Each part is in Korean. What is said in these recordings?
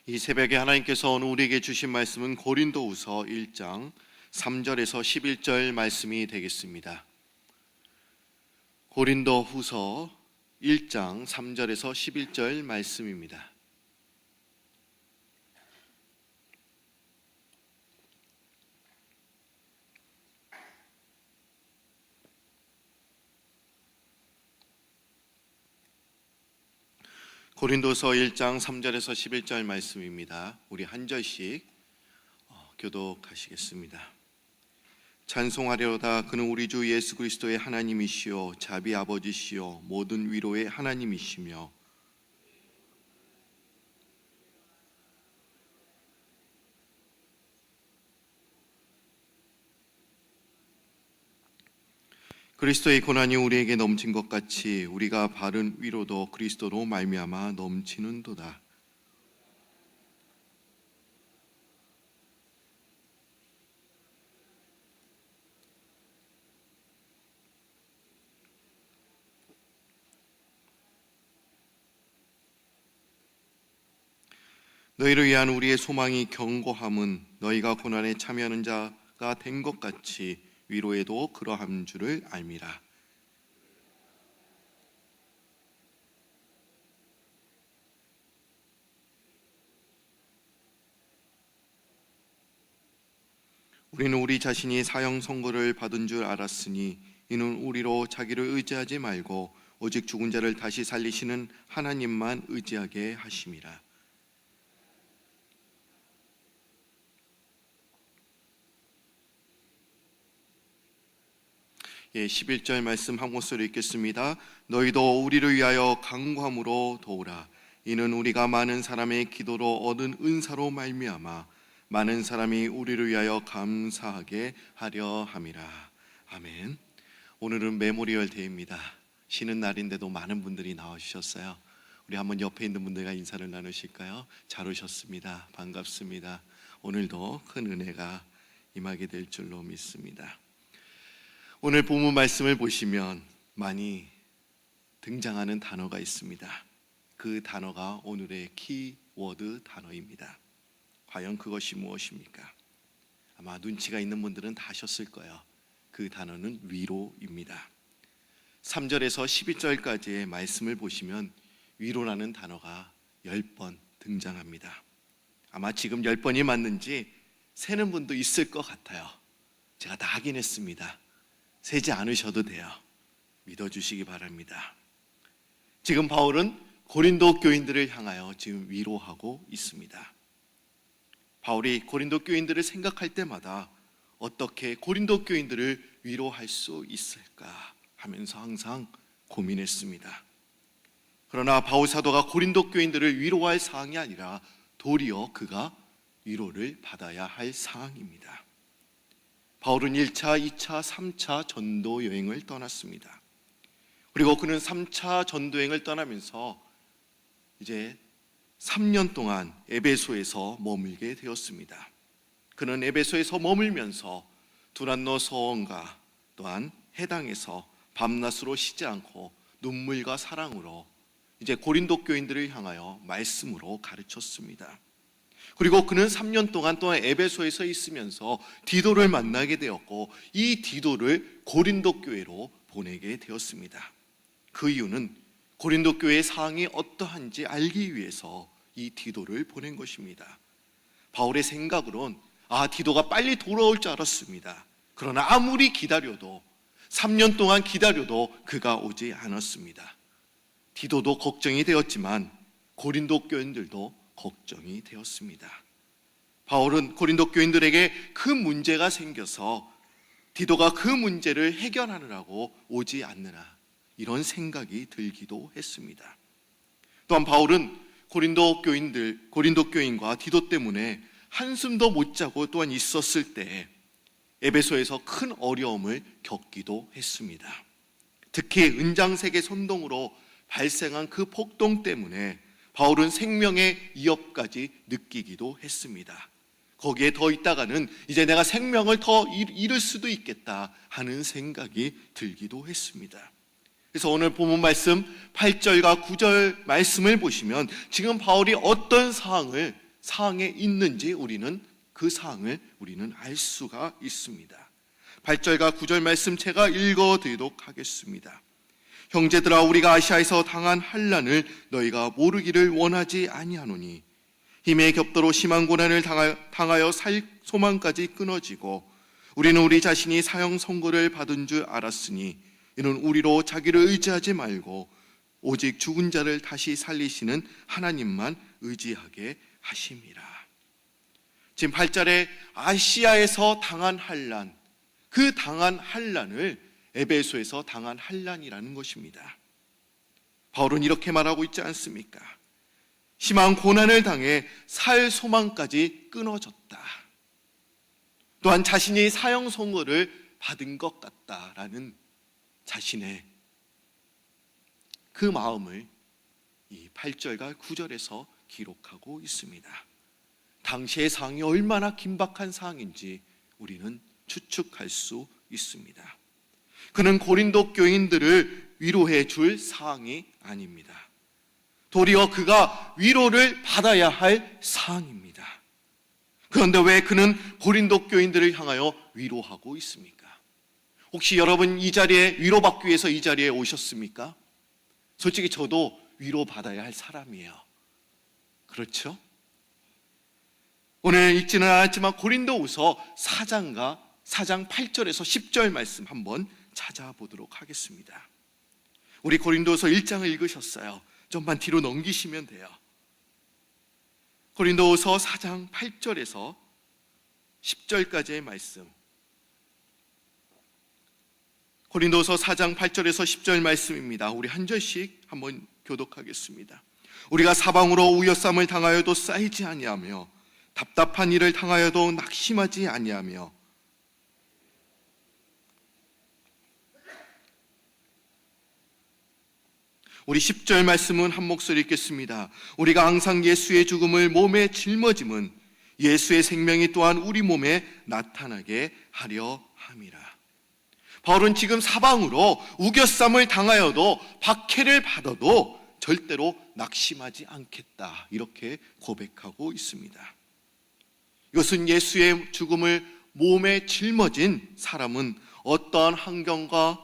이 새벽에 하나님께서 오늘 우리에게 주신 말씀은 고린도후서 1장 3절에서 11절 말씀이 되겠습니다. 고린도후서 1장 3절에서 11절 말씀입니다. 고린도서 1장 3절에서 11절 말씀입니다. 우리 한 절씩 교독하시겠습니다. 찬송하려다 그는 우리 주 예수 그리스도의 하나님이시요 자비 아버지시요 모든 위로의 하나님이시며 그리스도의 고난이 우리에게 넘친 것 같이 우리가 바른 위로도 그리스도로 말미암아 넘치는도다. 너희를 위한 우리의 소망이 견고함은 너희가 고난에 참여하는 자가 된 것 같이 위로에도 그러한 줄을 알미라. 우리는 우리 자신이 사형 선고를 받은 줄 알았으니 이는 우리로 자기를 의지하지 말고 오직 죽은 자를 다시 살리시는 하나님만 의지하게 하심이라. 11절 말씀 한 목소리 읽겠습니다. 너희도 우리를 위하여 간구함으로 도우라. 이는 우리가 많은 사람의 기도로 얻은 은사로 말미암아 많은 사람이 우리를 위하여 감사하게 하려 함이라. 아멘. 오늘은 메모리얼 데이입니다. 쉬는 날인데도 많은 분들이 나와주셨어요. 우리 한번 옆에 있는 분들과 인사를 나누실까요? 잘 오셨습니다. 반갑습니다. 오늘도 큰 은혜가 임하게 될 줄로 믿습니다. 오늘 본문 말씀을 보시면 많이 등장하는 단어가 있습니다. 그 단어가 오늘의 키워드 단어입니다. 과연 그것이 무엇입니까? 아마 눈치가 있는 분들은 다 아셨을 거예요. 그 단어는 위로입니다. 3절에서 12절까지의 말씀을 보시면 위로라는 단어가 10번 등장합니다. 아마 지금 10번이 맞는지 세는 분도 있을 것 같아요. 제가 다 확인했습니다. 세지 않으셔도 돼요. 믿어주시기 바랍니다. 지금 바울은 고린도 교인들을 향하여 지금 위로하고 있습니다. 바울이 고린도 교인들을 생각할 때마다 어떻게 고린도 교인들을 위로할 수 있을까 하면서 항상 고민했습니다. 그러나 바울 사도가 고린도 교인들을 위로할 사항이 아니라 도리어 그가 위로를 받아야 할 사항입니다. 바울은 1차, 2차, 3차 전도 여행을 떠났습니다. 그리고 그는 3차 전도 여행을 떠나면서 이제 3년 동안 에베소에서 머물게 되었습니다. 그는 에베소에서 머물면서 두란노 서원과 또한 해당에서 밤낮으로 쉬지 않고 눈물과 사랑으로 이제 고린도 교인들을 향하여 말씀으로 가르쳤습니다. 그리고 그는 3년 동안 또한 에베소에서 있으면서 디도를 만나게 되었고 이 디도를 고린도 교회로 보내게 되었습니다. 그 이유는 고린도 교회의 상황이 어떠한지 알기 위해서 이 디도를 보낸 것입니다. 바울의 생각으론 디도가 빨리 돌아올 줄 알았습니다. 그러나 아무리 기다려도 3년 동안 기다려도 그가 오지 않았습니다. 디도도 걱정이 되었지만 고린도 교인들도 걱정이 되었습니다. 바울은 고린도 교인들에게 그 문제가 생겨서 디도가 그 문제를 해결하느라고 오지 않느냐 이런 생각이 들기도 했습니다. 또한 바울은 고린도 교인과 디도 때문에 한숨도 못 자고 또한 있었을 때 에베소에서 큰 어려움을 겪기도 했습니다. 특히 은장색의 선동으로 발생한 그 폭동 때문에 바울은 생명의 위협까지 느끼기도 했습니다. 거기에 더 있다가는 이제 내가 생명을 더 잃을 수도 있겠다 하는 생각이 들기도 했습니다. 그래서 오늘 본문 말씀 8절과 9절 말씀을 보시면 지금 바울이 어떤 상황을 사항에 있는지 우리는 그 사항을 우리는 알 수가 있습니다. 8절과 9절 말씀 제가 읽어드리도록 하겠습니다. 형제들아, 우리가 아시아에서 당한 환난을 너희가 모르기를 원하지 아니하노니 힘에 겹도로 심한 고난을 당하여 살 소망까지 끊어지고 우리는 우리 자신이 사형 선고를 받은 줄 알았으니 이는 우리로 자기를 의지하지 말고 오직 죽은 자를 다시 살리시는 하나님만 의지하게 하심이라. 지금 8절에 아시아에서 당한 환난, 그 당한 환난을 에베소에서 당한 환난이라는 것입니다. 바울은 이렇게 말하고 있지 않습니까? 심한 고난을 당해 살 소망까지 끊어졌다. 또한 자신이 사형 선고를 받은 것 같다라는 자신의 그 마음을 이 8절과 9절에서 기록하고 있습니다. 당시의 상황이 얼마나 긴박한 상황인지 우리는 추측할 수 있습니다. 그는 고린도 교인들을 위로해 줄 사항이 아닙니다. 도리어 그가 위로를 받아야 할 사항입니다. 그런데 왜 그는 고린도 교인들을 향하여 위로하고 있습니까? 혹시 여러분 이 자리에 위로받기 위해서 이 자리에 오셨습니까? 솔직히 저도 위로받아야 할 사람이에요. 그렇죠? 오늘 읽지는 않았지만 고린도후서 4장 8절에서 10절 말씀 한번 찾아보도록 하겠습니다. 우리 고린도후서 1장을 읽으셨어요. 좀만 뒤로 넘기시면 돼요. 고린도후서 4장 8절에서 10절까지의 말씀. 고린도후서 4장 8절에서 10절 말씀입니다. 우리 한 절씩 한번 교독하겠습니다. 우리가 사방으로 우여쌈을 당하여도 쌓이지 아니하며 답답한 일을 당하여도 낙심하지 아니하며 우리 10절 말씀은 한 목소리 읽겠습니다. 우리가 항상 예수의 죽음을 몸에 짊어짐은 예수의 생명이 또한 우리 몸에 나타나게 하려 함이라. 바울은 지금 사방으로 우겨쌈을 당하여도 박해를 받아도 절대로 낙심하지 않겠다, 이렇게 고백하고 있습니다. 이것은 예수의 죽음을 몸에 짊어진 사람은 어떠한 환경과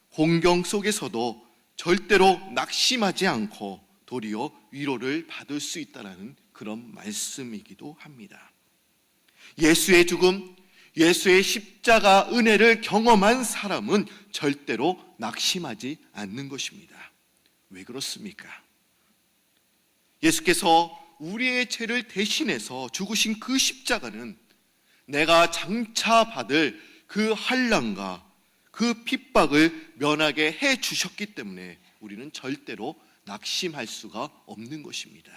공경 속에서도 절대로 낙심하지 않고 도리어 위로를 받을 수 있다는 그런 말씀이기도 합니다. 예수의 죽음, 예수의 십자가 은혜를 경험한 사람은 절대로 낙심하지 않는 것입니다. 왜 그렇습니까? 예수께서 우리의 죄를 대신해서 죽으신 그 십자가는 내가 장차 받을 그 환난과 그 핍박을 면하게 해 주셨기 때문에 우리는 절대로 낙심할 수가 없는 것입니다.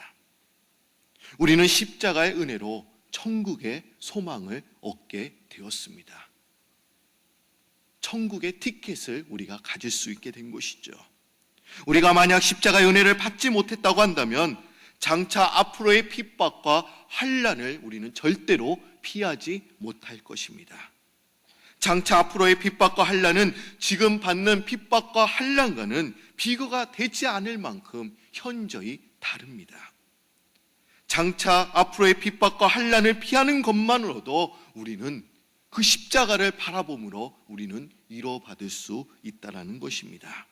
우리는 십자가의 은혜로 천국의 소망을 얻게 되었습니다. 천국의 티켓을 우리가 가질 수 있게 된 것이죠. 우리가 만약 십자가의 은혜를 받지 못했다고 한다면 장차 앞으로의 핍박과 환난을 우리는 절대로 피하지 못할 것입니다. 장차 앞으로의 핍박과 환난은 지금 받는 핍박과 환난과는 비교가 되지 않을 만큼 현저히 다릅니다. 장차 앞으로의 핍박과 환난을 피하는 것만으로도 우리는 그 십자가를 바라봄으로 우리는 위로받을 수 있다는 것입니다.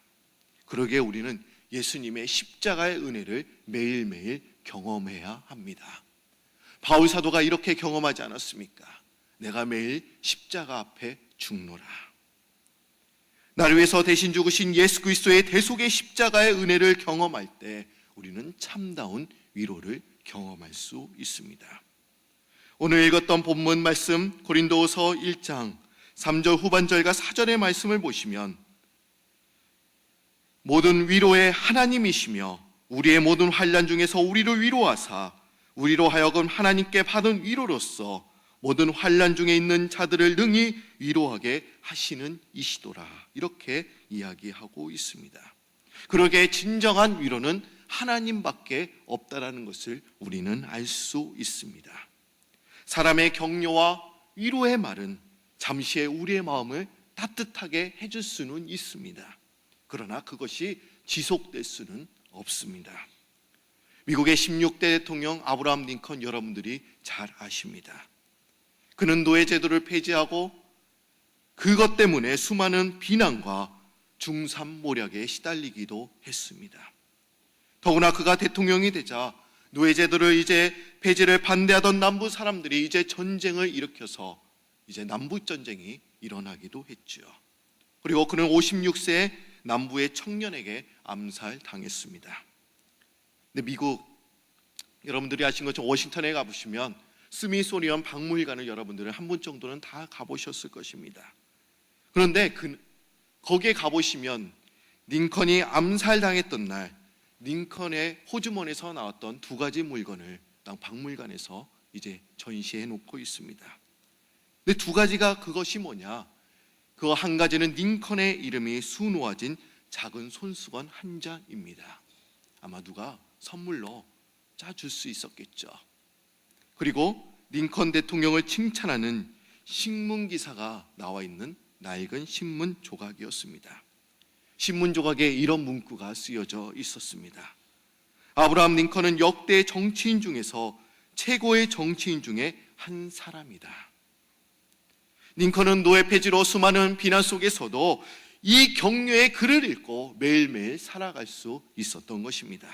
그러기에 우리는 예수님의 십자가의 은혜를 매일매일 경험해야 합니다. 바울 사도가 이렇게 경험하지 않았습니까? 내가 매일 십자가 앞에 죽노라. 나를 위해서 대신 죽으신 예수 그리스도의 대속의 십자가의 은혜를 경험할 때 우리는 참다운 위로를 경험할 수 있습니다. 오늘 읽었던 본문 말씀 고린도후서 1장 3절 후반절과 4절의 말씀을 보시면 모든 위로의 하나님이시며 우리의 모든 환난 중에서 우리를 위로하사 우리로 하여금 하나님께 받은 위로로서 모든 환난 중에 있는 자들을 능히 위로하게 하시는 이시도라, 이렇게 이야기하고 있습니다. 그러기에 진정한 위로는 하나님밖에 없다라는 것을 우리는 알 수 있습니다. 사람의 격려와 위로의 말은 잠시의 우리의 마음을 따뜻하게 해줄 수는 있습니다. 그러나 그것이 지속될 수는 없습니다. 미국의 16대 대통령 아브라함 링컨 여러분들이 잘 아십니다. 그는 노예 제도를 폐지하고 그것 때문에 수많은 비난과 중산모략에 시달리기도 했습니다. 더구나 그가 대통령이 되자 노예 제도를 이제 폐지를 반대하던 남부 사람들이 이제 전쟁을 일으켜서 이제 남북 전쟁이 일어나기도 했죠. 그리고 그는 56세에 남부의 청년에게 암살당했습니다. 근데 미국 여러분들이 아신 것처럼 워싱턴에 가보시면 스미소니언 박물관을 여러분들은 한 번 정도는 다 가보셨을 것입니다. 그런데 거기에 가보시면 링컨이 암살당했던 날 링컨의 호주머니에서 나왔던 두 가지 물건을 박물관에서 이제 전시해 놓고 있습니다. 근데 두 가지가 그것이 뭐냐? 그 한 가지는 링컨의 이름이 수놓아진 작은 손수건 한 장입니다. 아마 누가 선물로 짜줄 수 있었겠죠. 그리고 링컨 대통령을 칭찬하는 신문 기사가 나와 있는 낡은 신문 조각이었습니다. 신문 조각에 이런 문구가 쓰여져 있었습니다. 아브라함 링컨은 역대 정치인 중에서 최고의 정치인 중에 한 사람이다. 링컨은 노예 폐지로 수많은 비난 속에서도 이 격려의 글을 읽고 매일매일 살아갈 수 있었던 것입니다.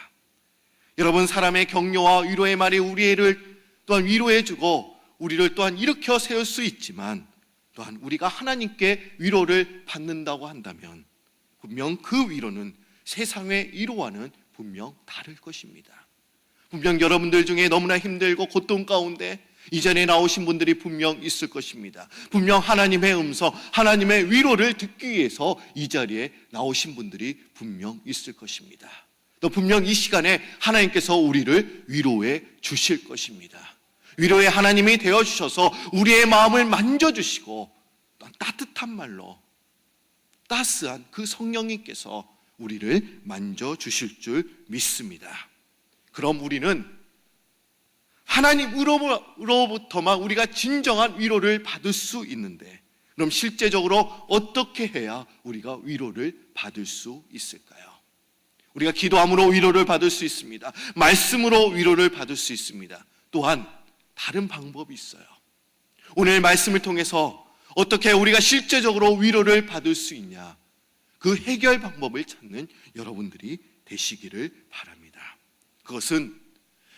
여러분, 사람의 격려와 위로의 말이 우리를 또한 위로해주고 우리를 또한 일으켜 세울 수 있지만 또한 우리가 하나님께 위로를 받는다고 한다면 분명 그 위로는 세상의 위로와는 분명 다를 것입니다. 분명 여러분들 중에 너무나 힘들고 고통 가운데 이전에 나오신 분들이 분명 있을 것입니다. 분명 하나님의 음성, 하나님의 위로를 듣기 위해서 이 자리에 나오신 분들이 분명 있을 것입니다. 또 분명 이 시간에 하나님께서 우리를 위로해 주실 것입니다. 위로의 하나님이 되어주셔서 우리의 마음을 만져주시고 따뜻한 말로 따스한 그 성령님께서 우리를 만져주실 줄 믿습니다. 그럼 우리는 하나님으로부터만 우리가 진정한 위로를 받을 수 있는데, 그럼 실제적으로 어떻게 해야 우리가 위로를 받을 수 있을까요? 우리가 기도함으로 위로를 받을 수 있습니다. 말씀으로 위로를 받을 수 있습니다. 또한 다른 방법이 있어요. 오늘 말씀을 통해서 어떻게 우리가 실제적으로 위로를 받을 수 있냐, 그 해결 방법을 찾는 여러분들이 되시기를 바랍니다. 그것은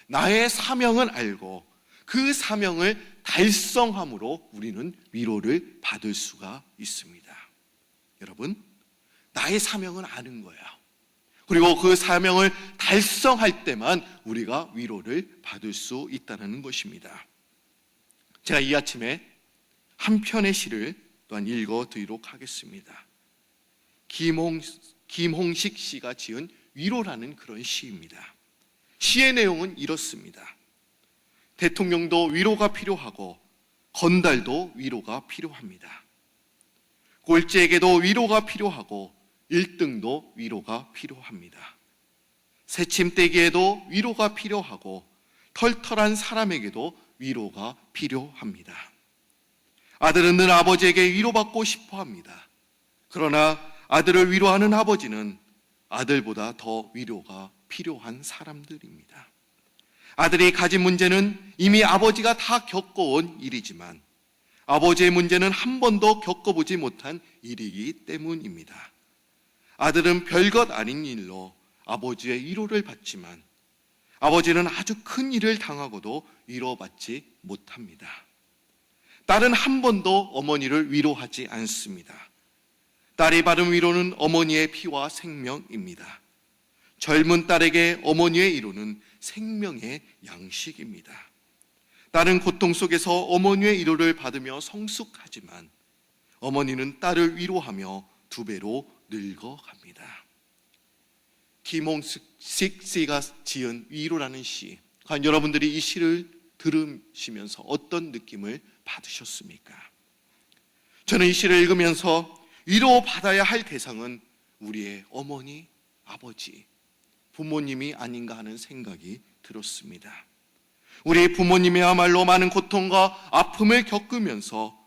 나의 사명을 알고 그 사명을 달성함으로 우리는 위로를 받을 수가 있습니다. 여러분, 나의 사명을 아는 거예요. 그리고 그 사명을 달성할 때만 우리가 위로를 받을 수 있다는 것입니다. 제가 이 아침에 한 편의 시를 또한 읽어드리도록 하겠습니다. 김홍식 씨가 지은 위로라는 그런 시입니다. 시의 내용은 이렇습니다. 대통령도 위로가 필요하고 건달도 위로가 필요합니다. 꼴찌에게도 위로가 필요하고 1등도 위로가 필요합니다. 새침대기에도 위로가 필요하고 털털한 사람에게도 위로가 필요합니다. 아들은 늘 아버지에게 위로받고 싶어 합니다. 그러나 아들을 위로하는 아버지는 아들보다 더 위로가 필요한 사람들입니다. 아들이 가진 문제는 이미 아버지가 다 겪어온 일이지만 아버지의 문제는 한 번도 겪어보지 못한 일이기 때문입니다. 아들은 별것 아닌 일로 아버지의 위로를 받지만 아버지는 아주 큰 일을 당하고도 위로받지 못합니다. 딸은 한 번도 어머니를 위로하지 않습니다. 딸이 받은 위로는 어머니의 피와 생명입니다. 젊은 딸에게 어머니의 위로는 생명의 양식입니다. 딸은 고통 속에서 어머니의 위로를 받으며 성숙하지만 어머니는 딸을 위로하며 2배로 늙어갑니다. 김홍식 씨가 지은 위로라는 시, 과연 여러분들이 이 시를 들으시면서 어떤 느낌을 받으셨습니까? 저는 이 시를 읽으면서 위로받아야 할 대상은 우리의 어머니, 아버지, 부모님이 아닌가 하는 생각이 들었습니다. 우리 부모님이야말로 많은 고통과 아픔을 겪으면서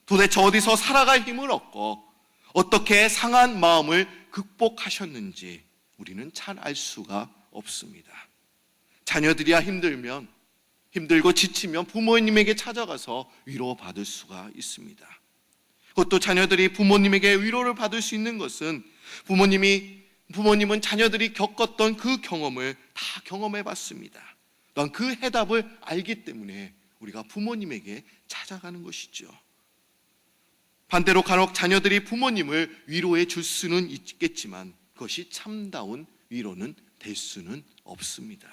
도대체 어디서 살아갈 힘을 얻고 어떻게 상한 마음을 극복하셨는지 우리는 잘 알 수가 없습니다. 자녀들이야 힘들고 지치면 부모님에게 찾아가서 위로받을 수가 있습니다. 그것도 자녀들이 부모님에게 위로를 받을 수 있는 것은 부모님은 자녀들이 겪었던 그 경험을 다 경험해 봤습니다. 또한 그 해답을 알기 때문에 우리가 부모님에게 찾아가는 것이죠. 반대로 간혹 자녀들이 부모님을 위로해 줄 수는 있겠지만 그것이 참다운 위로는 될 수는 없습니다.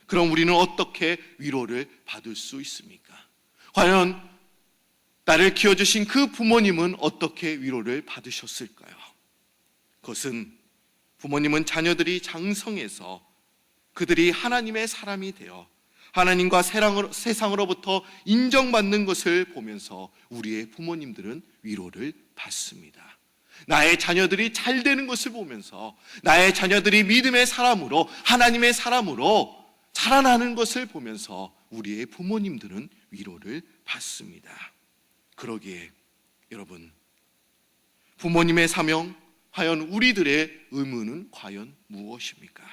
그럼 우리는 어떻게 위로를 받을 수 있습니까? 과연 나를 키워주신 그 부모님은 어떻게 위로를 받으셨을까요? 그것은 부모님은 자녀들이 장성해서 그들이 하나님의 사람이 되어 하나님과 세상으로부터 인정받는 것을 보면서 우리의 부모님들은 위로를 받습니다. 나의 자녀들이 잘 되는 것을 보면서 나의 자녀들이 믿음의 사람으로 하나님의 사람으로 자라나는 것을 보면서 우리의 부모님들은 위로를 받습니다. 그러기에 여러분, 부모님의 사명, 과연 우리들의 의무는 과연 무엇입니까?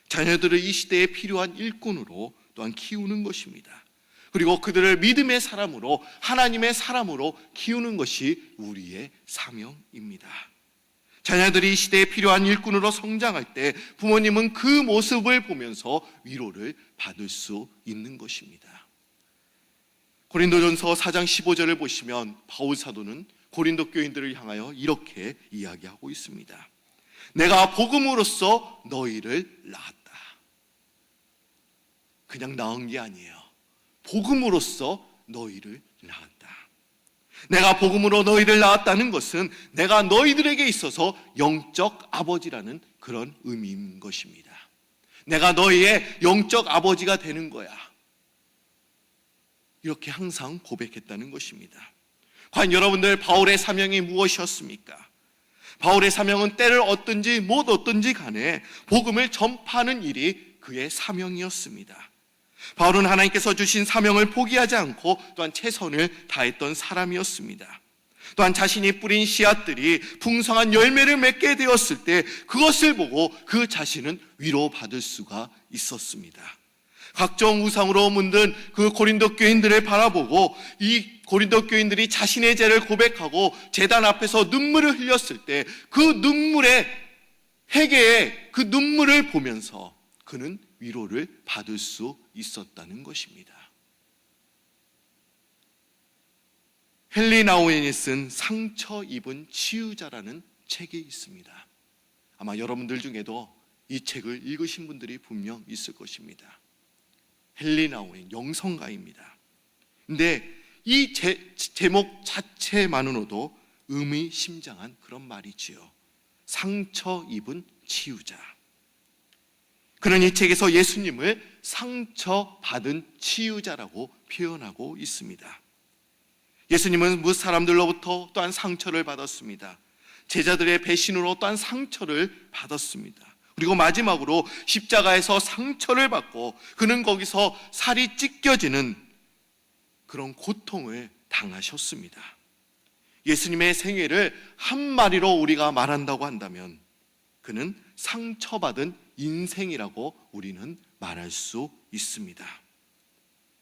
자녀들을 이 시대에 필요한 일꾼으로 또한 키우는 것입니다. 그리고 그들을 믿음의 사람으로 하나님의 사람으로 키우는 것이 우리의 사명입니다. 자녀들이 이 시대에 필요한 일꾼으로 성장할 때 부모님은 그 모습을 보면서 위로를 받을 수 있는 것입니다. 고린도전서 4장 15절을 보시면 바울 사도는 고린도 교인들을 향하여 이렇게 이야기하고 있습니다. 내가 복음으로써 너희를 낳았다. 그냥 낳은 게 아니에요. 복음으로써 너희를 낳았다. 내가 복음으로 너희를 낳았다는 것은 내가 너희들에게 있어서 영적 아버지라는 그런 의미인 것입니다. 내가 너희의 영적 아버지가 되는 거야. 이렇게 항상 고백했다는 것입니다. 과연 여러분들, 바울의 사명이 무엇이었습니까? 바울의 사명은 때를 얻든지 못 얻든지 간에 복음을 전파하는 일이 그의 사명이었습니다. 바울은 하나님께서 주신 사명을 포기하지 않고 또한 최선을 다했던 사람이었습니다. 또한 자신이 뿌린 씨앗들이 풍성한 열매를 맺게 되었을 때 그것을 보고 그 자신은 위로받을 수가 있었습니다. 각종 우상으로 문든 그 고린도 교인들을 바라보고 이 고린도 교인들이 자신의 죄를 고백하고 제단 앞에서 눈물을 흘렸을 때 그 눈물의 회개의 그 눈물을 보면서 그는 위로를 받을 수 있었다는 것입니다. 헨리 나우엔이 쓴 상처 입은 치유자라는 책이 있습니다. 아마 여러분들 중에도 이 책을 읽으신 분들이 분명 있을 것입니다. 헨리 나우엔, 영성가입니다. 근데 이 제목 자체만으로도 의미심장한 그런 말이지요. 상처 입은 치유자. 그는 이 책에서 예수님을 상처받은 치유자라고 표현하고 있습니다. 예수님은 뭇 사람들로부터 또한 상처를 받았습니다. 제자들의 배신으로 또한 상처를 받았습니다. 그리고 마지막으로 십자가에서 상처를 받고 그는 거기서 살이 찢겨지는 그런 고통을 당하셨습니다. 예수님의 생애를 한마디로 우리가 말한다고 한다면 그는 상처받은 인생이라고 우리는 말할 수 있습니다.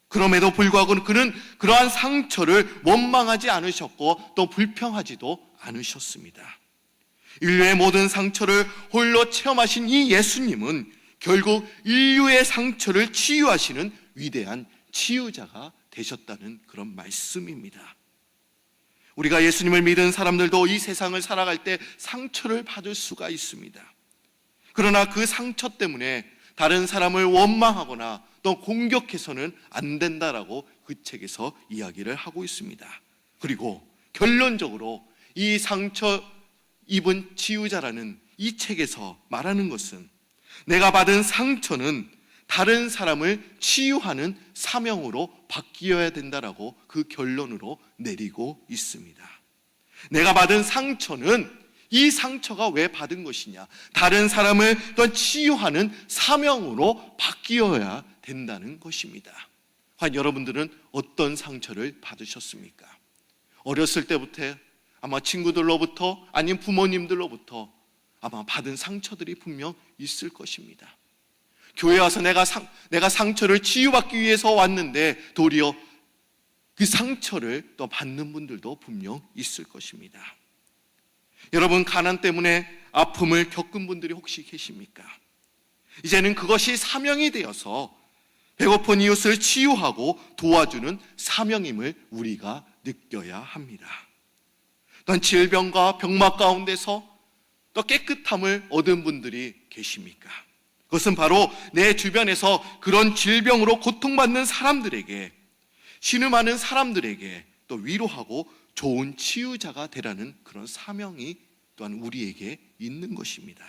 그럼에도 불구하고 그는 그러한 상처를 원망하지 않으셨고 또 불평하지도 않으셨습니다. 인류의 모든 상처를 홀로 체험하신 이 예수님은 결국 인류의 상처를 치유하시는 위대한 치유자가 되셨다는 그런 말씀입니다. 우리가 예수님을 믿은 사람들도 이 세상을 살아갈 때 상처를 받을 수가 있습니다. 그러나 그 상처 때문에 다른 사람을 원망하거나 또 공격해서는 안 된다라고 그 책에서 이야기를 하고 있습니다. 그리고 결론적으로 이 상처 입은 치유자라는 이 책에서 말하는 것은 내가 받은 상처는 다른 사람을 치유하는 사명으로 바뀌어야 된다라고 그 결론으로 내리고 있습니다. 내가 받은 상처는 이 상처가 왜 받은 것이냐? 다른 사람을 또 치유하는 사명으로 바뀌어야 된다는 것입니다. 과연 여러분들은 어떤 상처를 받으셨습니까? 어렸을 때부터 아마 친구들로부터 아니면 부모님들로부터 아마 받은 상처들이 분명 있을 것입니다. 교회 와서 내가 상처를 치유받기 위해서 왔는데 도리어 그 상처를 또 받는 분들도 분명 있을 것입니다. 여러분, 가난 때문에 아픔을 겪은 분들이 혹시 계십니까? 이제는 그것이 사명이 되어서 배고픈 이웃을 치유하고 도와주는 사명임을 우리가 느껴야 합니다. 또한 질병과 병마 가운데서 또 깨끗함을 얻은 분들이 계십니까? 그것은 바로 내 주변에서 그런 질병으로 고통받는 사람들에게, 신음하는 사람들에게 또 위로하고 좋은 치유자가 되라는 그런 사명이 또한 우리에게 있는 것입니다.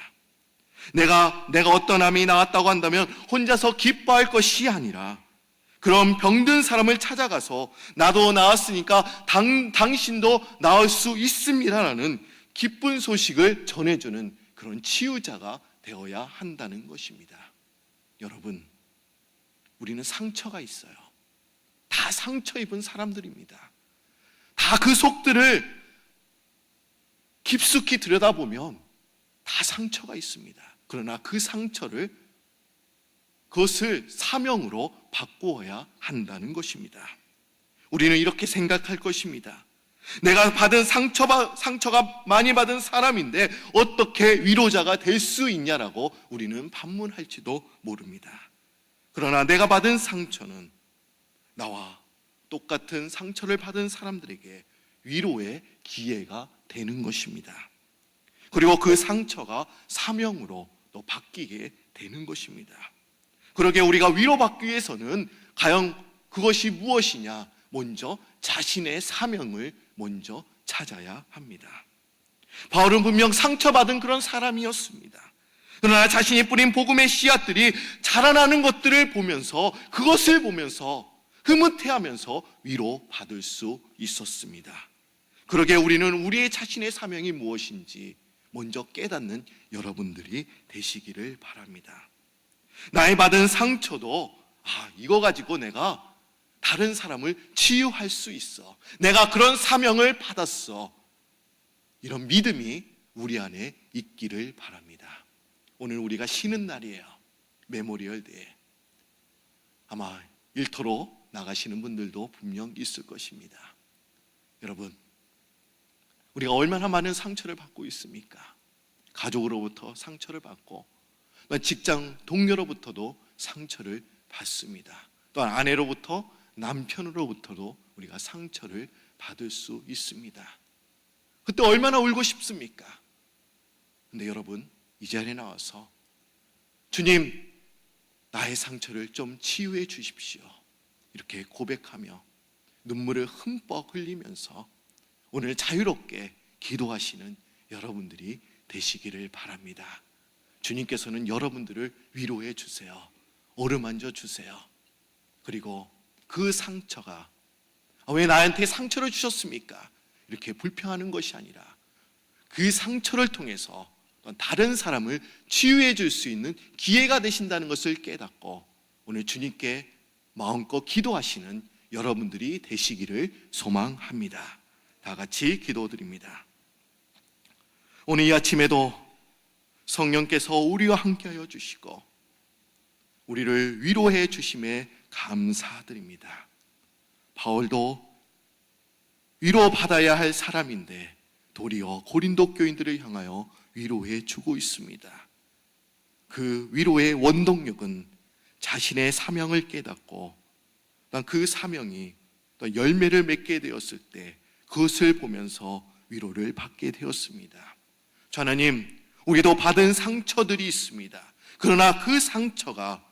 내가 어떤 암이 나았다고 한다면 혼자서 기뻐할 것이 아니라 그런 병든 사람을 찾아가서 나도 나았으니까 당신도 나을 수 있습니다라는 기쁜 소식을 전해주는 그런 치유자가 되어야 한다는 것입니다. 여러분, 우리는 상처가 있어요. 다 상처 입은 사람들입니다. 다 그 속들을 깊숙이 들여다보면 다 상처가 있습니다. 그러나 그 상처를, 그것을 사명으로 바꾸어야 한다는 것입니다. 우리는 이렇게 생각할 것입니다. 내가 받은 상처가 많이 받은 사람인데 어떻게 위로자가 될 수 있냐라고 우리는 반문할지도 모릅니다. 그러나 내가 받은 상처는 나와 똑같은 상처를 받은 사람들에게 위로의 기회가 되는 것입니다. 그리고 그 상처가 사명으로 또 바뀌게 되는 것입니다. 그러게 우리가 위로받기 위해서는 과연 그것이 무엇이냐? 먼저 자신의 사명을 먼저 찾아야 합니다. 바울은 분명 상처받은 그런 사람이었습니다. 그러나 자신이 뿌린 복음의 씨앗들이 자라나는 것들을 보면서, 그것을 보면서 흐뭇해하면서 위로받을 수 있었습니다. 그러게 우리는 우리의 자신의 사명이 무엇인지 먼저 깨닫는 여러분들이 되시기를 바랍니다. 나의 받은 상처도 이거 가지고 내가 다른 사람을 치유할 수 있어, 내가 그런 사명을 받았어, 이런 믿음이 우리 안에 있기를 바랍니다. 오늘 우리가 쉬는 날이에요. 메모리얼 데이. 아마 일터로 나가시는 분들도 분명 있을 것입니다. 여러분, 우리가 얼마나 많은 상처를 받고 있습니까? 가족으로부터 상처를 받고, 직장 동료로부터도 상처를 받습니다. 또한 아내로부터, 남편으로부터도 우리가 상처를 받을 수 있습니다. 그때 얼마나 울고 싶습니까? 근데 여러분, 이 자리에 나와서 주님, 나의 상처를 좀 치유해 주십시오, 이렇게 고백하며 눈물을 흠뻑 흘리면서 오늘 자유롭게 기도하시는 여러분들이 되시기를 바랍니다. 주님께서는 여러분들을 위로해 주세요. 어루만져 주세요. 그리고 그 상처가 왜 나한테 상처를 주셨습니까? 이렇게 불평하는 것이 아니라 그 상처를 통해서 다른 사람을 치유해 줄 수 있는 기회가 되신다는 것을 깨닫고 오늘 주님께 마음껏 기도하시는 여러분들이 되시기를 소망합니다. 다 같이 기도드립니다. 오늘 이 아침에도 성령께서 우리와 함께하여 주시고 우리를 위로해 주심에 감사드립니다. 바울도 위로받아야 할 사람인데 도리어 고린도 교인들을 향하여 위로해 주고 있습니다. 그 위로의 원동력은 자신의 사명을 깨닫고 그 사명이 또 열매를 맺게 되었을 때 그것을 보면서 위로를 받게 되었습니다. 주 하나님, 우리도 받은 상처들이 있습니다. 그러나 그 상처가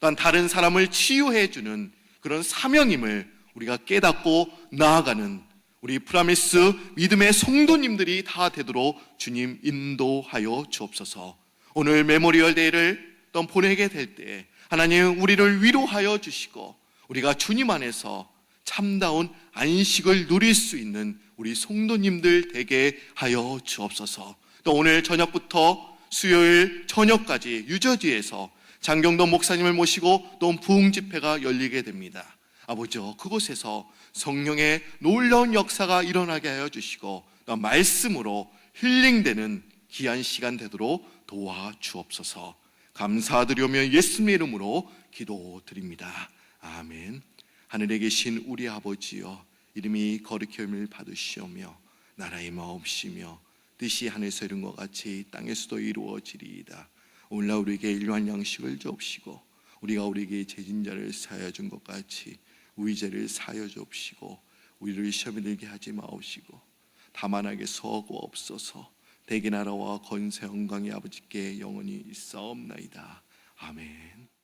또한 다른 사람을 치유해 주는 그런 사명임을 우리가 깨닫고 나아가는 우리 프라미스 믿음의 성도님들이 다 되도록 주님 인도하여 주옵소서. 오늘 메모리얼 데이를 또 보내게 될 때 하나님 우리를 위로하여 주시고 우리가 주님 안에서 참다운 안식을 누릴 수 있는 우리 성도님들 되게 하여 주옵소서. 또 오늘 저녁부터 수요일 저녁까지 유저지에서 장경도 목사님을 모시고 또 부흥 집회가 열리게 됩니다. 아버지요, 그곳에서 성령의 놀라운 역사가 일어나게 하여 주시고 또 말씀으로 힐링되는 귀한 시간 되도록 도와주옵소서. 감사드리며 예수님의 이름으로 기도드립니다. 아멘. 하늘에 계신 우리 아버지여, 이름이 거룩히 여김을 받으시오며 나라의 마옵시며 뜻이 하늘에서 이룬 것 같이 땅에서도 이루어지리이다. 오늘날 우리에게 일용할 양식을 주옵시고 우리가 우리에게 죄진 자를 사하여 준 것 같이 우리 죄를 사하여 주옵시고 우리를 시험에 들게 하지 마옵시고 다만 악에서 구하옵소서. 대개 나라와 권세 영광이 아버지께 영원히 있사옵나이다. 아멘.